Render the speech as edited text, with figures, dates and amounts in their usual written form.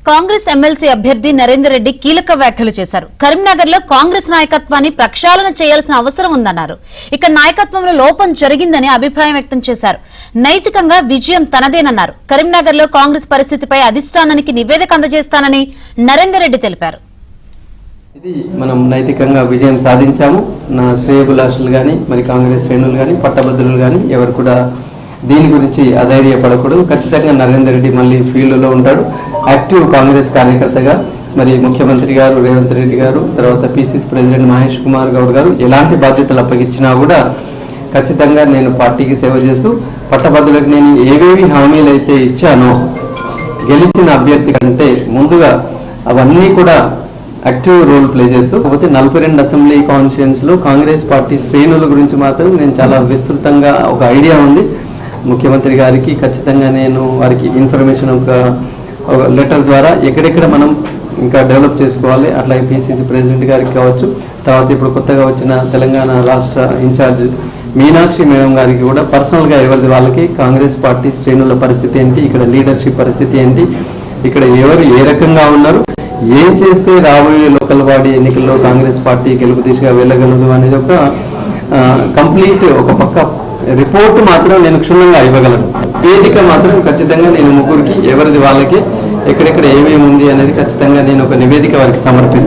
Congress MLC అభ్యర్థి నరేందర్ రెడ్డి కీలక వ్యాఖ్యలు చేశారు. కరీంనగర్ లో కాంగ్రెస్ నాయకత్వాన్ని ప్రక్షాళన చేయాల్సిన అవసరం ఉందన్నారు. ఇక నాయకత్వంలో లోపం జరిగిందని అభిప్రాయం వ్యక్తం చేశారు. నైతికంగా విజయం తనదేనన్నారు. కరీంనగర్ లో కాంగ్రెస్ పరిస్థితిపై అధిష్టానానికి నివేదిక అందజేస్తానని నరేందర్ రెడ్డి తెలిపారు. ఇది మనం నైతికంగా విజయం సాధించాము. నా శ్రేయభిలాషులు కానీ మరి కాంగ్రెస్ శ్రేణులు కానీ పట్టభద్రులు కానీ ఎవరు కూడా దీని గురించి అధైర్యపడకూడదు. ఖచ్చితంగా నరేందర్ రెడ్డి మళ్ళీ ఫీల్డ్లో ఉంటాడు. యాక్టివ్ కాంగ్రెస్ కార్యకర్తగా మరి ముఖ్యమంత్రి గారు రేవంత్ రెడ్డి గారు, తర్వాత పిసిసి ప్రెసిడెంట్ మహేష్ కుమార్ గౌడ్ గారు ఎలాంటి బాధ్యతలు అప్పగించినా కూడా ఖచ్చితంగా నేను పార్టీకి సేవ చేస్తూ పట్టభద్రులకు నేను ఏవేవి హామీలు అయితే ఇచ్చానో గెలిచిన అభ్యర్థి కంటే ముందుగా అవన్నీ కూడా యాక్టివ్ రోల్ ప్లే చేస్తూ, కాకపోతే 42 అసెంబ్లీ కాన్స్టిట్యూయన్స్ లో కాంగ్రెస్ పార్టీ శ్రేణుల గురించి మాత్రం నేను చాలా విస్తృతంగా ఒక ఐడియా ఉంది. ముఖ్యమంత్రి గారికి ఖచ్చితంగా నేను వారికి ఇన్ఫర్మేషన్ ఒక లెటర్ ద్వారా ఎక్కడెక్కడ మనం ఇంకా డెవలప్ చేసుకోవాలి, అట్లాగే పిసిసి ప్రెసిడెంట్ గారికి కావచ్చు, తర్వాత ఇప్పుడు కొత్తగా వచ్చిన తెలంగాణ రాష్ట్ర ఇన్ఛార్జ్ మీనాక్షి మేడం గారికి కూడా పర్సనల్గా ఎవరిది వాళ్ళకి కాంగ్రెస్ పార్టీ శ్రేణుల పరిస్థితి ఏంటి, ఇక్కడ లీడర్షిప్ పరిస్థితి ఏంటి, ఇక్కడ ఎవరు ఏ రకంగా ఉన్నారు, ఏం చేస్తే రాబోయే లోకల్ బాడీ ఎన్నికల్లో కాంగ్రెస్ పార్టీ గెలుపు దిశగా వెళ్ళగలదు అనేది ఒక కంప్లీట్ ఒక పక్క రిపోర్ట్ మాత్రం నేను క్షుణ్ణంగా ఇవ్వగలను. వేదిక మాత్రం ఖచ్చితంగా నేను ముగ్గురికి ఎవరిది వాళ్ళకి ఎక్కడెక్కడ ఏమేమి ఉంది అనేది ఖచ్చితంగా నేను ఒక నివేదిక వారికి సమర్పిస్తాను.